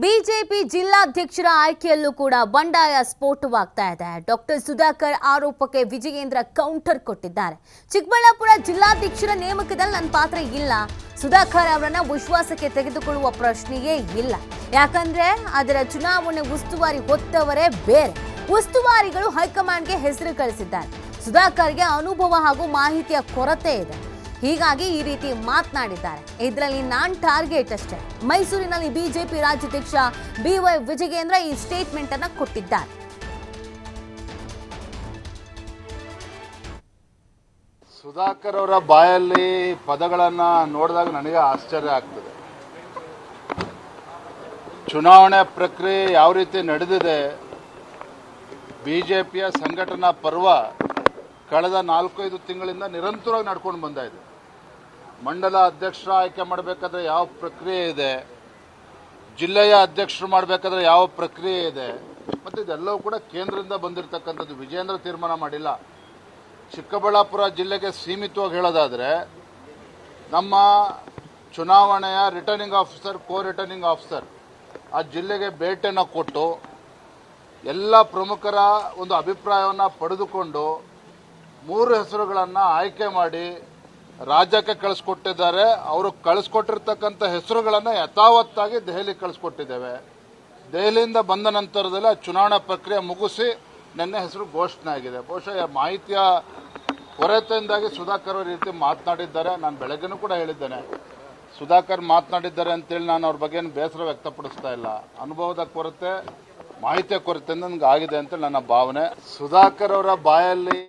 BJP ಜಿಲ್ಲಾಧ್ಯಕ್ಷರ ಆಯ್ಕೆಯಲ್ಲೂ ಕೂಡ ಬಂಡಾಯ ಸ್ಫೋಟವಾಗ್ತಾ ಇದೆ. ಡಾಕ್ಟರ್ ಸುಧಾಕರ್ ಆರೋಪಕ್ಕೆ ವಿಜಯೇಂದ್ರ ಕೌಂಟರ್ ಕೊಟ್ಟಿದ್ದಾರೆ. ಚಿಕ್ಕಬಳ್ಳಾಪುರ ಜಿಲ್ಲಾಧ್ಯಕ್ಷರ ನೇಮಕದಲ್ಲಿ ನನ್ನ ಪಾತ್ರ ಇಲ್ಲ, ಸುಧಾಕರ್ ಅವರನ್ನ ವಿಶ್ವಾಸಕ್ಕೆ ತೆಗೆದುಕೊಳ್ಳುವ ಪ್ರಶ್ನೆಯೇ ಇಲ್ಲ. ಯಾಕಂದ್ರೆ ಅದರ ಚುನಾವಣೆ ಉಸ್ತುವಾರಿ ಹೊತ್ತವರೇ ಬೇರೆ. ಉಸ್ತುವಾರಿಗಳು ಹೈಕಮಾಂಡ್ಗೆ ಹೆಸರು ಕಳಿಸಿದ್ದಾರೆ. ಸುಧಾಕರ್ಗೆ ಅನುಭವ ಹಾಗೂ ಮಾಹಿತಿಯ ಕೊರತೆ ಇದೆ, ಹೀಗಾಗಿ ಈ ರೀತಿ ಮಾತನಾಡಿದ್ದಾರೆ. ಇದರಲ್ಲಿ ನಾನ್ ಟಾರ್ಗೆಟ್ ಅಷ್ಟೇ. ಮೈಸೂರಿನಲ್ಲಿ ಬಿಜೆಪಿ ರಾಜ್ಯಾಧ್ಯಕ್ಷ ಬಿವೈ ವಿಜಯೇಂದ್ರ ಈ ಸ್ಟೇಟ್ಮೆಂಟ್ ಅನ್ನು ಕೊಟ್ಟಿದ್ದಾರೆ. ಸುಧಾಕರ್ ಅವರ ಬಾಯಲ್ಲಿ ಪದಗಳನ್ನ ನೋಡಿದಾಗ ನನಗೆ ಆಶ್ಚರ್ಯ ಆಗ್ತದೆ. ಚುನಾವಣೆ ಪ್ರಕ್ರಿಯೆ ಯಾವ ರೀತಿ ನಡೆದಿದೆ, ಬಿಜೆಪಿಯ ಸಂಘಟನಾ ಪರ್ವ ಕಳೆದ 4-5 ತಿಂಗಳಿಂದ ನಿರಂತರವಾಗಿ ನಡ್ಕೊಂಡು ಬಂದ ಇದೆ. ಮಂಡಲ ಅಧ್ಯಕ್ಷರ ಆಯ್ಕೆ ಮಾಡಬೇಕಾದ್ರೆ ಯಾವ ಪ್ರಕ್ರಿಯೆ ಇದೆ, ಜಿಲ್ಲೆಯ ಅಧ್ಯಕ್ಷರು ಮಾಡಬೇಕಾದ್ರೆ ಯಾವ ಪ್ರಕ್ರಿಯೆ ಇದೆ, ಮತ್ತು ಇದೆಲ್ಲವೂ ಕೂಡ ಕೇಂದ್ರದಿಂದ ಬಂದಿರತಕ್ಕಂಥದ್ದು. ವಿಜಯೇಂದ್ರ ತೀರ್ಮಾನ ಮಾಡಿಲ್ಲ. ಚಿಕ್ಕಬಳ್ಳಾಪುರ ಜಿಲ್ಲೆಗೆ ಸೀಮಿತವಾಗಿ ಹೇಳೋದಾದರೆ, ನಮ್ಮ ಚುನಾವಣೆಯ ರಿಟರ್ನಿಂಗ್ ಆಫೀಸರ್, ಕೋ ರಿಟರ್ನಿಂಗ್ ಆಫೀಸರ್ ಆ ಜಿಲ್ಲೆಗೆ ಭೇಟಿಯನ್ನು ಕೊಟ್ಟು ಎಲ್ಲ ಪ್ರಮುಖರ ಒಂದು ಅಭಿಪ್ರಾಯವನ್ನು ಪಡೆದುಕೊಂಡು 3 ಹೆಸರುಗಳನ್ನು ಆಯ್ಕೆ ಮಾಡಿ ರಾಜ್ಯಕ್ಕೆ ಕಳಿಸ್ಕೊಟ್ಟಿದ್ದಾರೆ. ಅವರು ಕಳಿಸ್ಕೊಟ್ಟಿರ್ತಕ್ಕಂಥ ಹೆಸರುಗಳನ್ನು ಯಥಾವತ್ತಾಗಿ ದೆಹಲಿಗೆ ಕಳಿಸ್ಕೊಟ್ಟಿದ್ದೇವೆ. ದೆಹಲಿಯಿಂದ ಬಂದ ನಂತರದಲ್ಲಿ ಆ ಚುನಾವಣಾ ಪ್ರಕ್ರಿಯೆ ಮುಗಿಸಿ ನಿನ್ನೆ ಹೆಸರು ಘೋಷಣೆ ಆಗಿದೆ. ಬಹುಶಃ ಮಾಹಿತಿಯ ಕೊರತೆಯಿಂದಾಗಿ ಸುಧಾಕರ್ ಅವರು ಈ ರೀತಿ ಮಾತನಾಡಿದ್ದಾರೆ. ನಾನು ಬೆಳಗ್ಗೆನೂ ಕೂಡ ಹೇಳಿದ್ದೇನೆ, ಸುಧಾಕರ್ ಮಾತನಾಡಿದ್ದಾರೆ ಅಂತೇಳಿ ನಾನು ಅವ್ರ ಬಗ್ಗೆ ಬೇಸರ ವ್ಯಕ್ತಪಡಿಸ್ತಾ ಇಲ್ಲ. ಅನುಭವದ ಕೊರತೆ, ಮಾಹಿತಿಯ ಕೊರತೆಯಿಂದ ನನಗೆ ಆಗಿದೆ ಅಂತೇಳಿ ನನ್ನ ಭಾವನೆ. ಸುಧಾಕರ್ ಅವರ ಬಾಯಲ್ಲಿ